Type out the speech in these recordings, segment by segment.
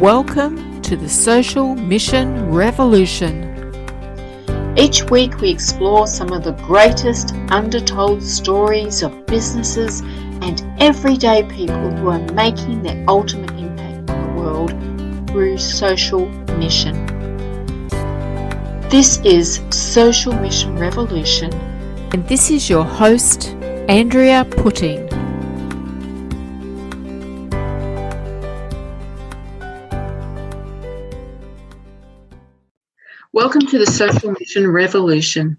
Welcome to the Social Mission Revolution. Each week we explore some of the greatest undertold stories of businesses and everyday people who are making their ultimate impact on the world through social mission. This is Social Mission Revolution, And this is your host, Andrea Putting. Welcome to the Social Mission Revolution.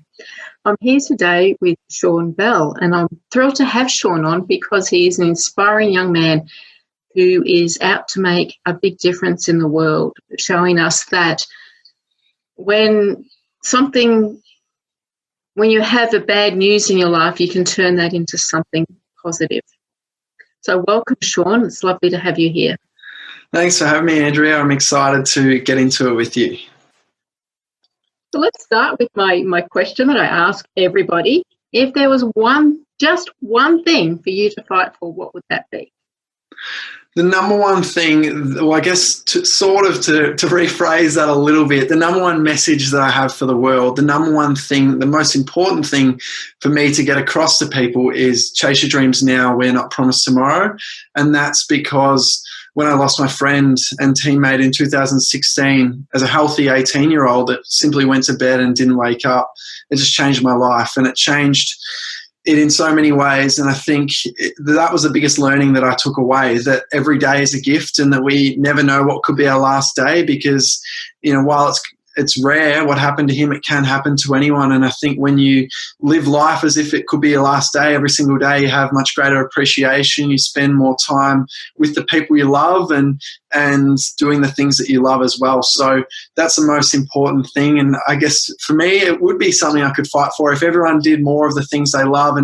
I'm here today with Sean Bell, and I'm thrilled to have Sean on because he is an inspiring young man who is out to make a big difference in the world, showing us that when you have a bad news in your life, you can turn that into something positive. So welcome, Sean. It's lovely to have you here. Thanks for having me, Andrea. I'm excited to get into it with you. So let's start with my question that I ask everybody. If there was just one thing for you to fight for, what would that be? The number one thing, well, I guess to rephrase that a little bit, the number one message that I have for the world, the number one thing, the most important thing for me to get across to people is chase your dreams now, we're not promised tomorrow. And that's because when I lost my friend and teammate in 2016 as a healthy 18-year-old that simply went to bed and didn't wake up, it just changed my life, and it changed it in so many ways. And I think that was the biggest learning that I took away, that every day is a gift and that we never know what could be our last day because, while it's rare what happened to him, it can happen to anyone. And I think when you live life as if it could be your last day every single day, you have much greater appreciation. You spend more time with the people you love and doing the things that you love as well. So that's the most important thing. And I guess for me, it would be something I could fight for if everyone did more of the things they love.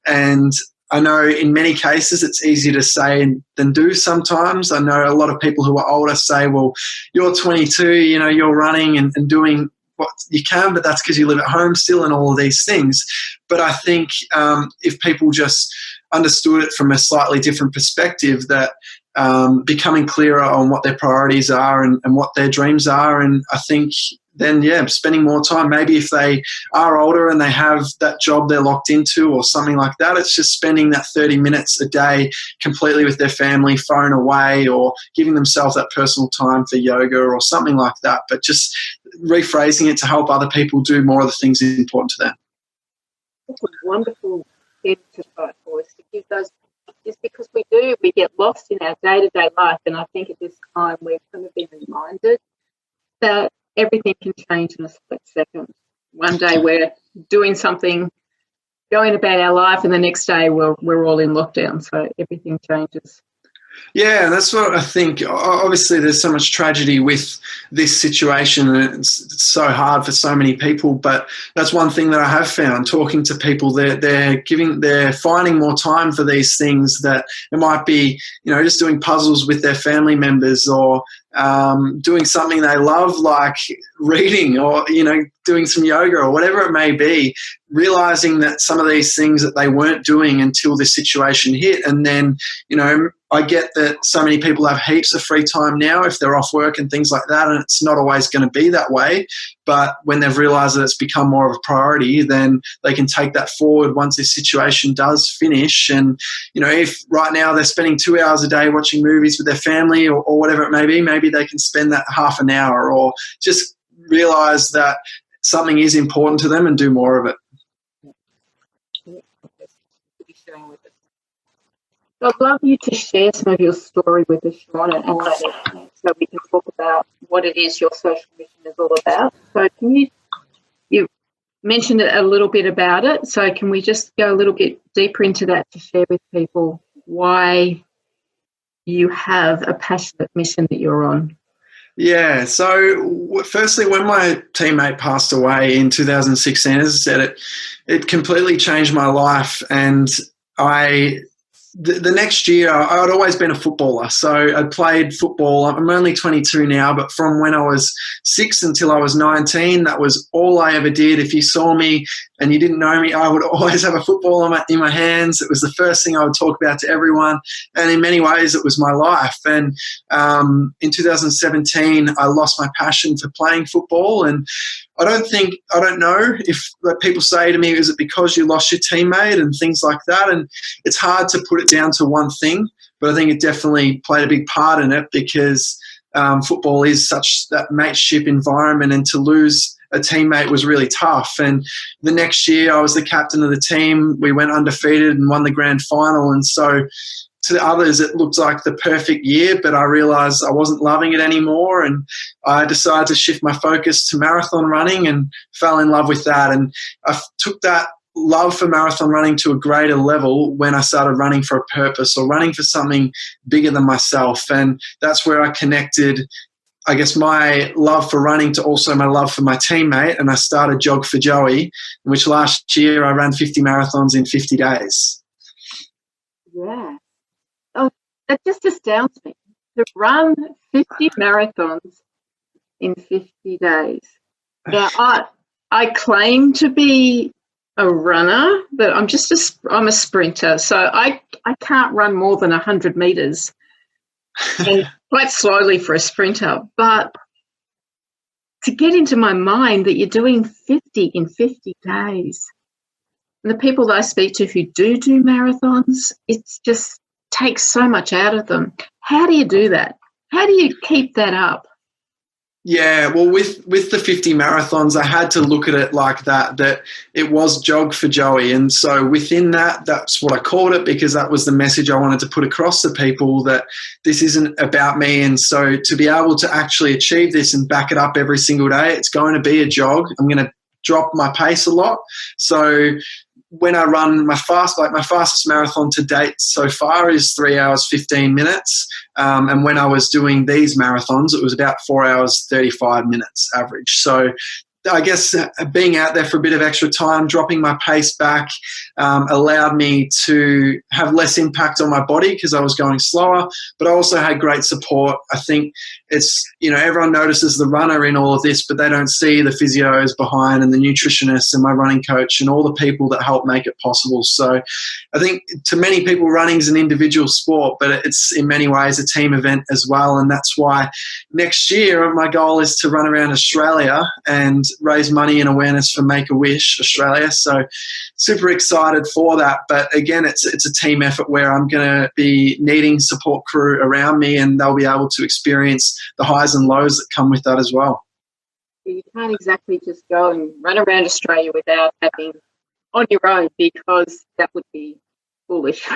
And I know in many cases it's easier to say than do sometimes. I know a lot of people who are older say, well, you're 22, you're running and doing what you can, but that's because you live at home still and all of these things. But I think if people just understood it from a slightly different perspective, that becoming clearer on what their priorities are and what their dreams are, and I think then, spending more time. Maybe if they are older and they have that job they're locked into or something like that, it's just spending that 30 minutes a day completely with their family, phone away, or giving themselves that personal time for yoga or something like that. But just rephrasing it to help other people do more of the things important to them. That's a wonderful thing to fight for, is to give those. It's because we get lost in our day-to-day life, and I think at this time we've kind of been reminded that everything can change in a split second. One day we're doing something, going about our life, and the next day we're all in lockdown, so everything changes. Yeah, that's what I think. Obviously, there's so much tragedy with this situation, and it's so hard for so many people. But that's one thing that I have found talking to people. They're finding more time for these things. That it might be, just doing puzzles with their family members, or doing something they love, like reading, or doing some yoga or whatever it may be. Realizing that some of these things that they weren't doing until this situation hit, and then I get that so many people have heaps of free time now if they're off work and things like that, and it's not always going to be that way. But when they've realised that it's become more of a priority, then they can take that forward once this situation does finish. And, if right now they're spending 2 hours a day watching movies with their family or whatever it may be, maybe they can spend that half an hour, or just realise that something is important to them and do more of it. I'd love you to share some of your story with us, Sean, and so we can talk about what it is your social mission is all about. So you mentioned a little bit about it, so can we just go a little bit deeper into that to share with people why you have a passionate mission that you're on? Yeah, so firstly, when my teammate passed away in 2016, as I said, it completely changed my life, and I the next year, I'd always been a footballer. So I'd played football. I'm only 22 now, but from when I was 6 until I was 19, that was all I ever did. If you saw me and you didn't know me, I would always have a football in my hands. It was the first thing I would talk about to everyone. And in many ways, it was my life. And in 2017, I lost my passion for playing football. And I don't know if people say to me, is it because you lost your teammate and things like that? And it's hard to put it down to one thing, but I think it definitely played a big part in it because football is such that mateship environment, and to lose a teammate was really tough. And the next year I was the captain of the team. We went undefeated and won the grand final. And so to the others, it looked like the perfect year, but I realized I wasn't loving it anymore. And I decided to shift my focus to marathon running and fell in love with that. And I took that love for marathon running to a greater level when I started running for a purpose or running for something bigger than myself. And that's where I connected, I guess, my love for running to also my love for my teammate. And I started Jog for Joey, in which last year I ran 50 marathons in 50 days. Yeah. Oh, that just astounds me. To run 50 marathons in 50 days. Now, I claim to be a runner, but I'm a sprinter, so I can't run more than 100 meters, and quite slowly for a sprinter. But to get into my mind that you're doing 50 in 50 days, and the people that I speak to who do marathons, it's just takes so much out of them. How do you do that? How do you keep that up? Yeah, well, with the 50 marathons, I had to look at it like that it was Jog for Joey. And so within that, that's what I called it, because that was the message I wanted to put across to people, that this isn't about me. And so to be able to actually achieve this and back it up every single day, it's going to be a jog. I'm going to drop my pace a lot. So when I run my fastest marathon to date so far is 3 hours, 15 minutes. And when I was doing these marathons, it was about 4 hours, 35 minutes average. So I guess being out there for a bit of extra time, dropping my pace back, allowed me to have less impact on my body because I was going slower, but I also had great support. I think it's, everyone notices the runner in all of this, but they don't see the physios behind and the nutritionists and my running coach and all the people that help make it possible. So I think to many people, running is an individual sport, but it's in many ways a team event as well. And that's why next year my goal is to run around Australia and raise money and awareness for Make-A-Wish Australia. So super excited for that. But again, it's a team effort where I'm going to be needing support crew around me, and they'll be able to experience the highs and lows that come with that as well. You can't exactly just go and run around Australia without having on your own, because that would be foolish.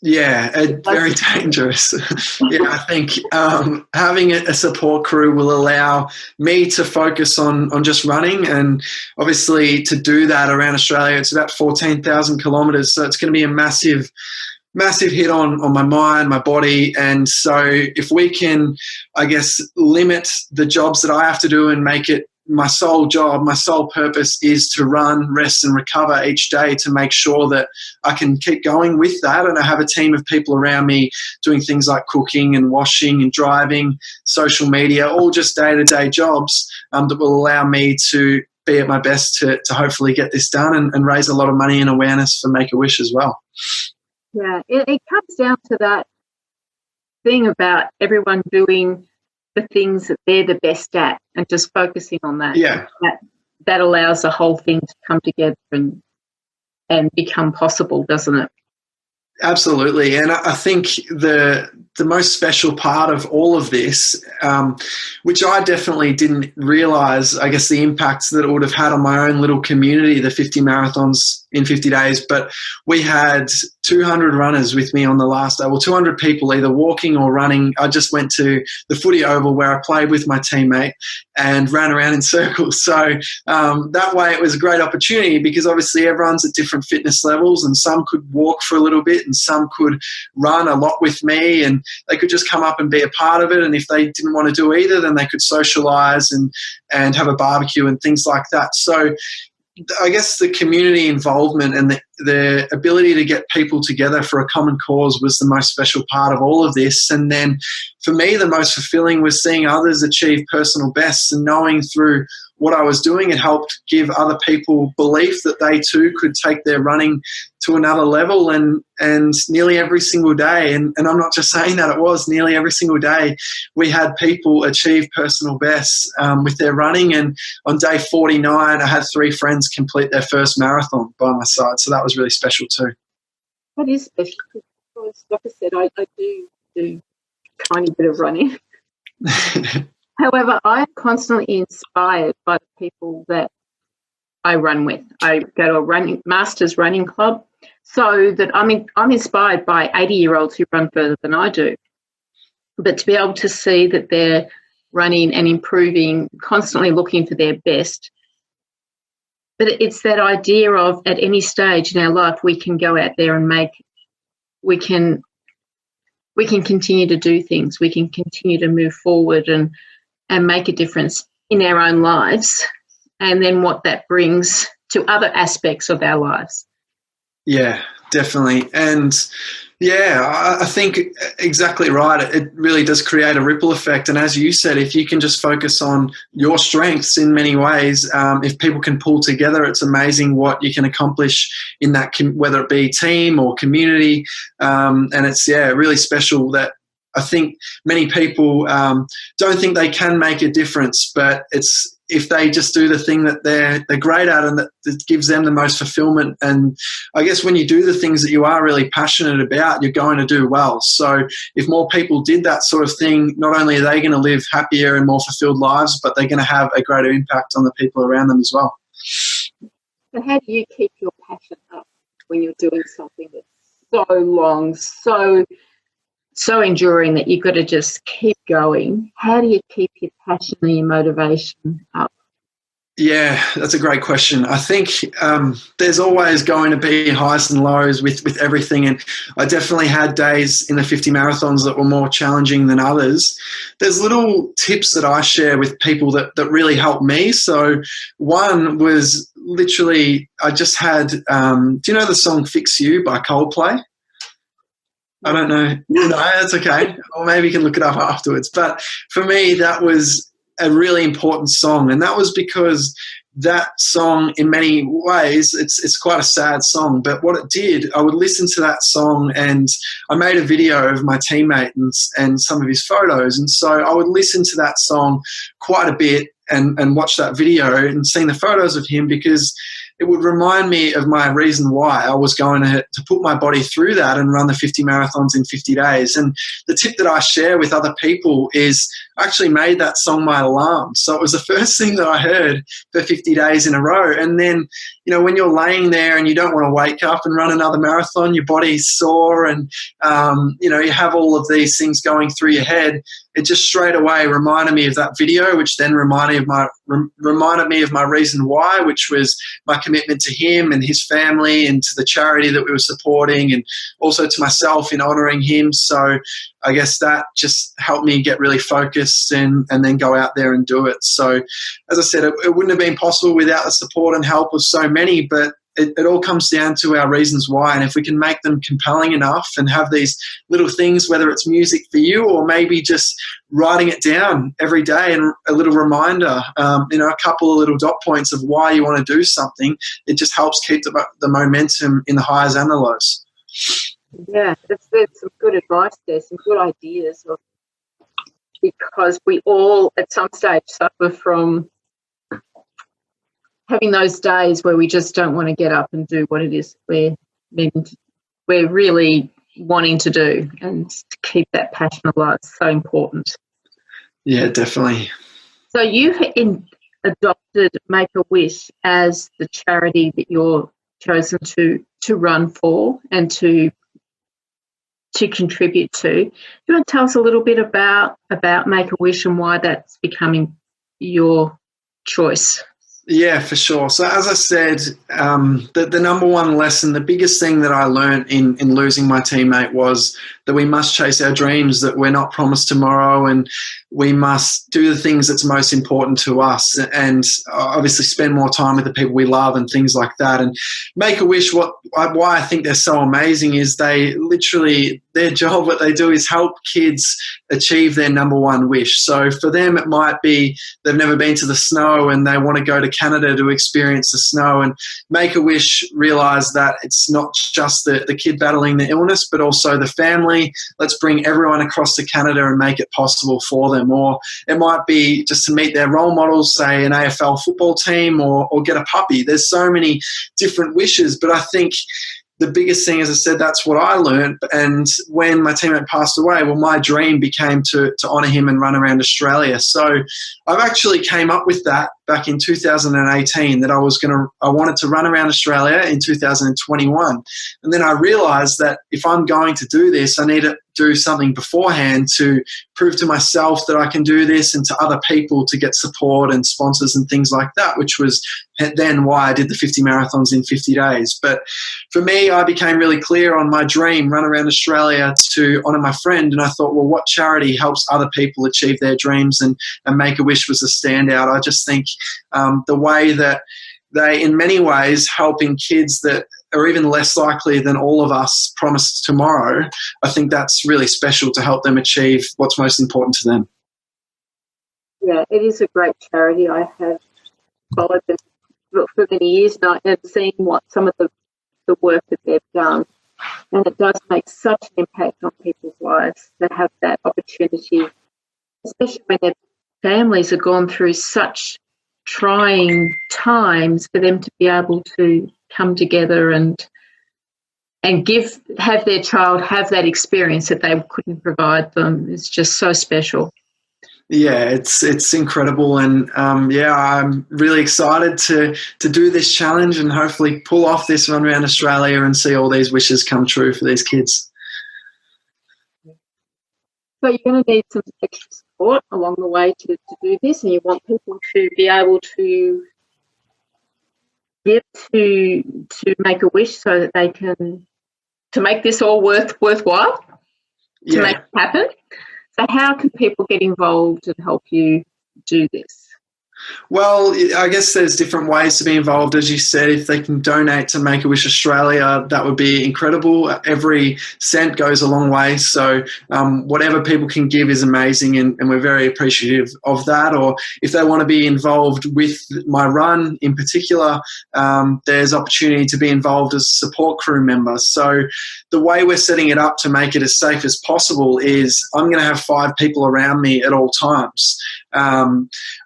Yeah, very dangerous. Yeah, I think having a support crew will allow me to focus on just running, and obviously to do that around Australia, it's about 14,000 kilometres, so it's going to be a massive hit on my mind, my body. And so if we can, I guess, limit the jobs that I have to do and make it my sole job, my sole purpose is to run, rest and recover each day to make sure that I can keep going with that. And I have a team of people around me doing things like cooking and washing and driving, social media, all just day-to-day jobs that will allow me to be at my best to hopefully get this done and raise a lot of money and awareness for Make-A-Wish as well. Yeah, it comes down to that thing about everyone doing the things that they're the best at and just focusing on that. Yeah. That allows the whole thing to come together and become possible, doesn't it? Absolutely. And I think the most special part of all of this, which I definitely didn't realise, I guess, the impact that it would have had on my own little community, the 50 marathons in 50 days, but we had 200 runners with me on the last day. Well, 200 people either walking or running. I just went to the footy oval where I played with my teammate and ran around in circles. So that way it was a great opportunity, because obviously everyone's at different fitness levels, and some could walk for a little bit and some could run a lot with me, and they could just come up and be a part of it. And if they didn't want to do either, then they could socialise and have a barbecue and things like that. So I guess the community involvement and the ability to get people together for a common cause was the most special part of all of this. And then for me, the most fulfilling was seeing others achieve personal bests and knowing through what I was doing, it helped give other people belief that they too could take their running to another level. And nearly every single day, and I'm not just saying that, it was nearly every single day, we had people achieve personal bests with their running. And on day 49, I had 3 friends complete their first marathon by my side. So that was really special too. That is special because, like I said, I do a tiny bit of running. However, I'm constantly inspired by the people that I run with. I go to a masters running club, so that I'm inspired by 80-year-olds who run further than I do. But to be able to see that they're running and improving, constantly looking for their best. But it's that idea of at any stage in our life we can go out there and we can continue to do things. We can continue to move forward and make a difference in our own lives, and then what that brings to other aspects of our lives. Yeah, definitely. And yeah, I think exactly right. It really does create a ripple effect. And as you said, if you can just focus on your strengths in many ways, if people can pull together, it's amazing what you can accomplish in that, whether it be team or community. And it's, really special that I think many people don't think they can make a difference, but it's if they just do the thing that they're great at and that gives them the most fulfillment. And I guess when you do the things that you are really passionate about, you're going to do well. So if more people did that sort of thing, not only are they going to live happier and more fulfilled lives, but they're going to have a greater impact on the people around them as well. So how do you keep your passion up when you're doing something that's so long, so enduring that you've got to just keep going? How do you keep your passion and your motivation up? Yeah, that's a great question. I think there's always going to be highs and lows with everything. And I definitely had days in the 50 marathons that were more challenging than others. There's little tips that I share with people that really help me. So one was literally, I just had, do you know the song Fix You by Coldplay? I don't know. No, that's okay. Or maybe you can look it up afterwards. But for me, that was a really important song. And that was because that song, in many ways, it's quite a sad song. But what it did, I would listen to that song, and I made a video of my teammate and some of his photos. And so I would listen to that song quite a bit and watch that video and seeing the photos of him, because it would remind me of my reason why I was going to put my body through that and run the 50 marathons in 50 days. And the tip that I share with other people is I actually made that song my alarm. So it was the first thing that I heard for 50 days in a row. And then, when you're laying there and you don't want to wake up and run another marathon, your body's sore and, you have all of these things going through your head. It just straight away reminded me of that video, which then reminded me of my reason why, which was my commitment to him and his family and to the charity that we were supporting, and also to myself in honouring him. So I guess that just helped me get really focused and then go out there and do it. So as I said, it wouldn't have been possible without the support and help of so many, but it all comes down to our reasons why. And if we can make them compelling enough and have these little things, whether it's music for you or maybe just writing it down every day and a little reminder, a couple of little dot points of why you want to do something, it just helps keep the momentum in the highs and the lows. Yeah, that's some good advice there, some good ideas, because we all at some stage suffer from having those days where we just don't want to get up and do what it is we're really wanting to do, and to keep that passion alive is so important. Yeah, definitely. So you adopted Make-A-Wish as the charity that you're chosen to run for and to contribute to. Do you want to tell us a little bit about Make-A-Wish and why that's becoming your choice? Yeah, for sure. So as I said, the number one lesson, the biggest thing that I learned in losing my teammate was that we must chase our dreams, that we're not promised tomorrow, and we must do the things that's most important to us, and obviously spend more time with the people we love and things like that. And Make-A-Wish, why I think they're so amazing is they literally, their job, what they do is help kids achieve their number one wish. So for them, it might be they've never been to the snow and they want to go to Canada to experience the snow. And Make-A-Wish realise that it's not just the kid battling the illness, but also the family. Let's bring everyone across to Canada and make it possible for them. Or it might be just to meet their role models, say an AFL football team, or get a puppy. There's so many different wishes, but I think the biggest thing, as I said, that's what I learned. And when my teammate passed away, well, my dream became to honour him and run around Australia. So I've actually came up with that back in 2018, that I wanted to run around Australia in 2021. And then I realised that if I'm going to do this, I need to do something beforehand to prove to myself that I can do this, and to other people to get support and sponsors and things like that, which was then why I did the 50 marathons in 50 days. But for me, I became really clear on my dream, run around Australia to honour my friend. And I thought, well, what charity helps other people achieve their dreams? And Make-A-Wish was a standout. I just think the way that they, in many ways, helping kids that are even less likely than all of us promised tomorrow, I think that's really special to help them achieve what's most important to them. Yeah, it is a great charity. I have followed them for many years now and seen what some of the work that they've done. And it does make such an impact on people's lives to have that opportunity, especially when their families have gone through such trying times, for them to be able to come together and have their child have that experience that they couldn't provide them is just so special. Yeah, it's incredible, and I'm really excited to do this challenge and hopefully pull off this run around Australia and see all these wishes come true for these kids. So you're going to need some extra support along the way to do this, and you want people to be able to give to Make-A-Wish so that they can to make this all worthwhile, to make it happen. So how can people get involved and help you do this? Well, I guess there's different ways to be involved. As you said, if they can donate to Make-A-Wish Australia, that would be incredible. Every cent goes a long way. So whatever people can give is amazing, and we're very appreciative of that. Or if they want to be involved with my run in particular, there's opportunity to be involved as a support crew member. So the way we're setting it up to make it as safe as possible is I'm going to have 5 people around me at all times.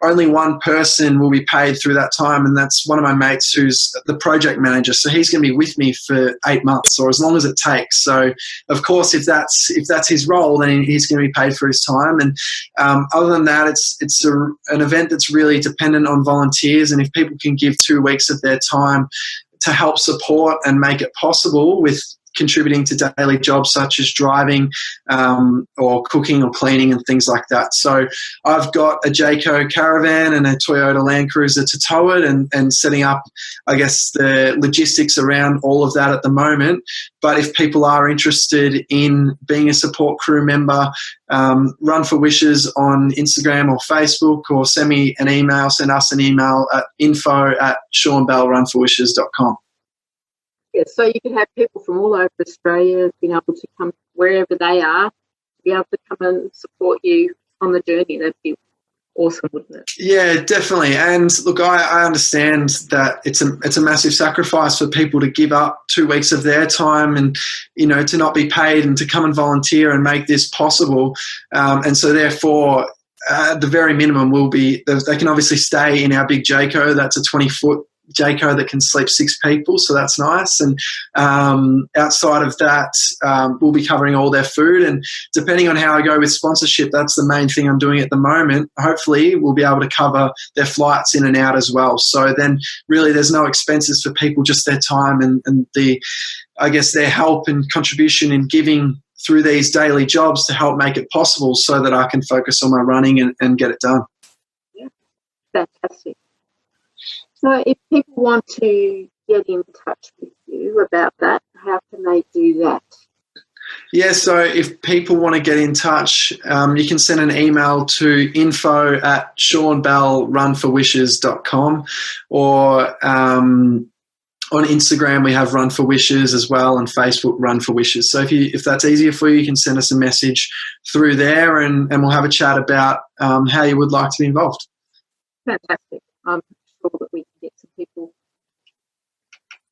Only one person will be paid through that time, and that's one of my mates who's the project manager. So he's going to be with me for 8 months, or as long as it takes. So of course, if that's his role, then he's going to be paid for his time. And other than that, it's an event that's really dependent on volunteers, and if people can give 2 weeks of their time to help support and make it possible with contributing to daily jobs such as driving or cooking or cleaning and things like that. So I've got a Jayco caravan and a Toyota Land Cruiser to tow it, and setting up, I guess, the logistics around all of that at the moment. But if people are interested in being a support crew member, Run for Wishes on Instagram or Facebook, or send us an email at info@seanbellrunforwishes.com. Yeah, so you can have people from all over Australia being able to come wherever they are, be able to come and support you on the journey. That'd be awesome, wouldn't it? Yeah, definitely. And look, I understand that it's a massive sacrifice for people to give up 2 weeks of their time and, to not be paid and to come and volunteer and make this possible. And so therefore, the very minimum will be, they can obviously stay in our big Jayco. That's a 20-foot Jayco that can sleep 6 people, so that's nice. And outside of that, we'll be covering all their food. And depending on how I go with sponsorship, that's the main thing I'm doing at the moment. Hopefully, we'll be able to cover their flights in and out as well. So then, really, there's no expenses for people, just their time and their help and contribution in giving through these daily jobs to help make it possible, so that I can focus on my running and get it done. Yeah, fantastic. So if people want to get in touch with you about that, how can they do that? Yeah, so if people want to get in touch, you can send an email to info@seanbellrunforwishes.com, or on Instagram we have Run for Wishes as well, and Facebook Run for Wishes. So if that's easier for you, you can send us a message through there, and we'll have a chat about how you would like to be involved. Fantastic. I'm sure that we can get some people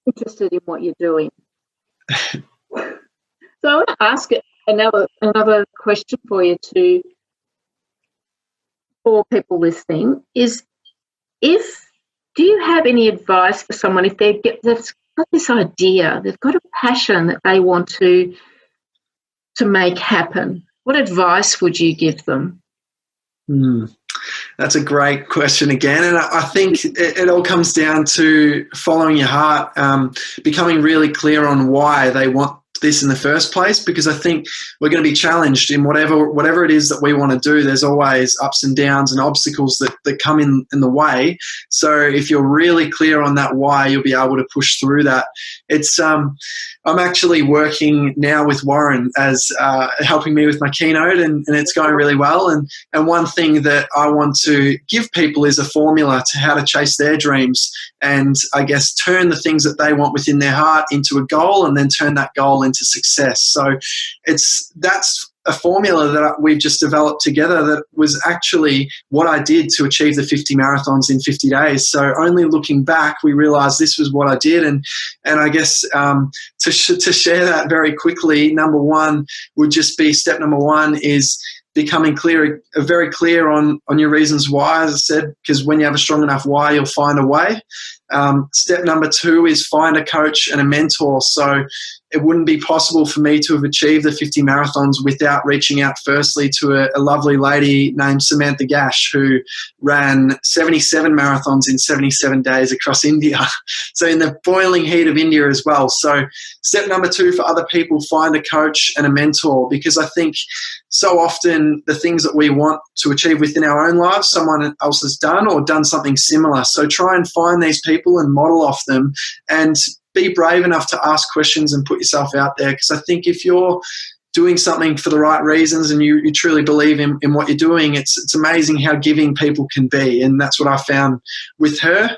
interested in what you're doing. So I want to ask another question for you for people listening is, do you have any advice for someone if they've got this idea, they've got a passion that they want to make happen? What advice would you give them? That's a great question again, and I think it all comes down to following your heart, becoming really clear on why they want this in the first place, because I think we're going to be challenged in whatever it is that we want to do. There's always ups and downs and obstacles that come in the way. So if you're really clear on that why, you'll be able to push through that. It's I'm actually working now with Warren as helping me with my keynote, and it's going really well. And one thing that I want to give people is a formula to how to chase their dreams, and I guess turn the things that they want within their heart into a goal, and then turn that goal into success. So that's a formula that we've just developed together that was actually what I did to achieve the 50 marathons in 50 days. So only looking back, we realized this was what I did. And I guess to share that very quickly, number one would just be, step number one is becoming very clear on your reasons why, as I said, because when you have a strong enough why, you'll find a way. Step number two is find a coach and a mentor. So it wouldn't be possible for me to have achieved the 50 marathons without reaching out firstly to a lovely lady named Samantha Gash, who ran 77 marathons in 77 days across India. So in the boiling heat of India as well. So step number two for other people, find a coach and a mentor, because I think so often the things that we want to achieve within our own lives, someone else has done or done something similar. So try and find these people and model off them, and be brave enough to ask questions and put yourself out there. Because I think if you're doing something for the right reasons and you truly believe in what you're doing, it's amazing how giving people can be. And that's what I found with her.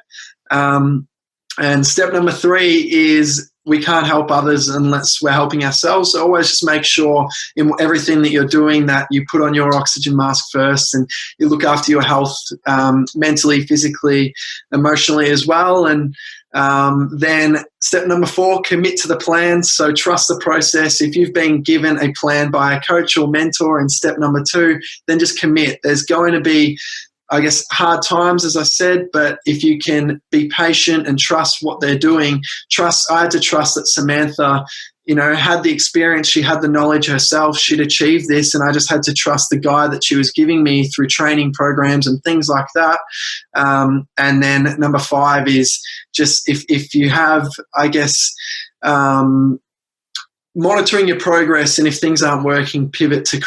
And step number three is we can't help others unless we're helping ourselves. So always just make sure in everything that you're doing that you put on your oxygen mask first, and you look after your health mentally, physically, emotionally as well. And then step number four, commit to the plan. So trust the process. If you've been given a plan by a coach or mentor in step number two, then just commit. There's going to be, I guess, hard times, as I said, but if you can be patient and trust what they're doing, I had to trust that Samantha, had the experience, she had the knowledge herself, she'd achieved this, and I just had to trust the guide that she was giving me through training programs and things like that. And then number five is just if you have, I guess, monitoring your progress, and if things aren't working, pivot and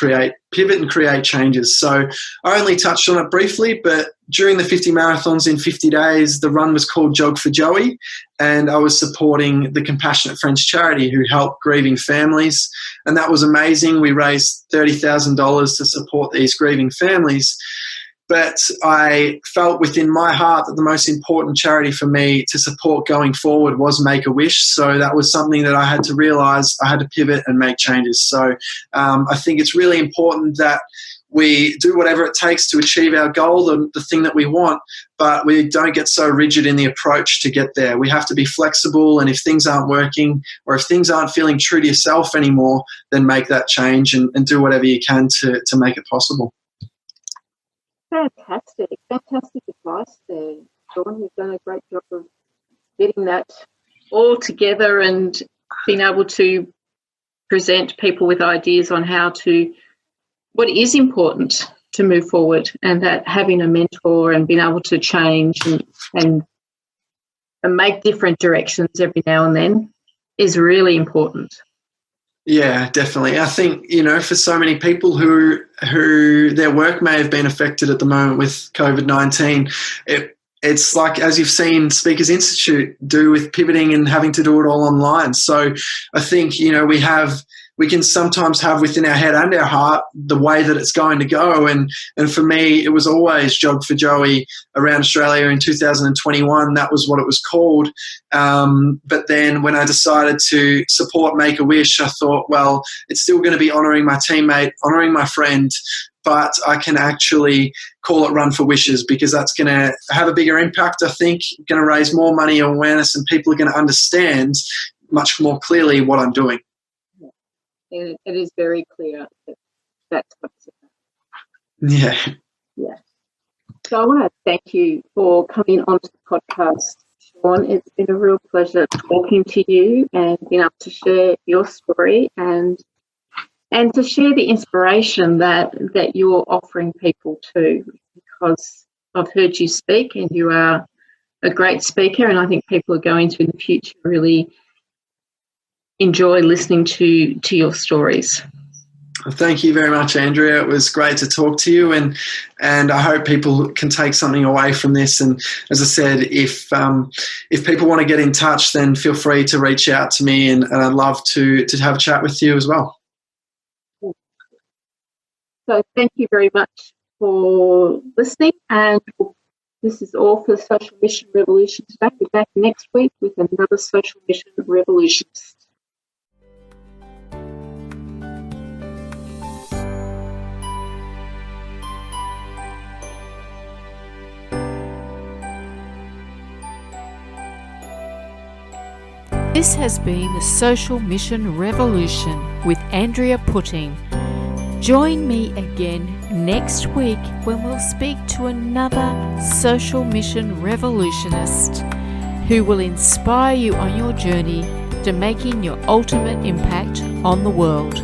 create changes. So I only touched on it briefly, but during the 50 marathons in 50 days, the run was called Jog for Joey, and I was supporting the Compassionate Friends charity who help grieving families, and that was amazing. We raised $30,000 to support these grieving families. But I felt within my heart that the most important charity for me to support going forward was Make-A-Wish. So that was something that I had to realize I had to pivot and make changes. So I think it's really important that we do whatever it takes to achieve our goal, the thing that we want, but we don't get so rigid in the approach to get there. We have to be flexible, and if things aren't working or if things aren't feeling true to yourself anymore, then make that change and do whatever you can to make it possible. Fantastic advice there, Sean. You've done a great job of getting that all together and being able to present people with ideas on what is important to move forward, and that having a mentor and being able to change and make different directions every now and then is really important. Yeah, definitely. I think, for so many people who their work may have been affected at the moment with COVID-19, it's like, as you've seen Speakers Institute do with pivoting and having to do it all online. So I think, we have we can sometimes have within our head and our heart the way that it's going to go. And for me, it was always Jog for Joey around Australia in 2021. That was what it was called. But then when I decided to support Make-A-Wish, I thought, well, it's still going to be honouring my teammate, honouring my friend, but I can actually call it Run for Wishes, because that's going to have a bigger impact, I think, going to raise more money and awareness, and people are going to understand much more clearly what I'm doing. It is very clear that that's what it's about. Yeah. Yeah. So I want to thank you for coming onto the podcast, Sean. It's been a real pleasure talking to you and being able to share your story and to share the inspiration that you're offering people too, because I've heard you speak and you are a great speaker, and I think people are going to in the future really enjoy listening to your stories. Thank you very much, Andrea. It was great to talk to you, and I hope people can take something away from this. And as I said, if people want to get in touch, then feel free to reach out to me, and I'd love to have a chat with you as well. So thank you very much for listening, and this is all for Social Mission Revolution today. We're back next week with another Social Mission Revolutionist. This has been the Social Mission Revolution with Andrea Putting. Join me again next week when we'll speak to another social mission revolutionist who will inspire you on your journey to making your ultimate impact on the world.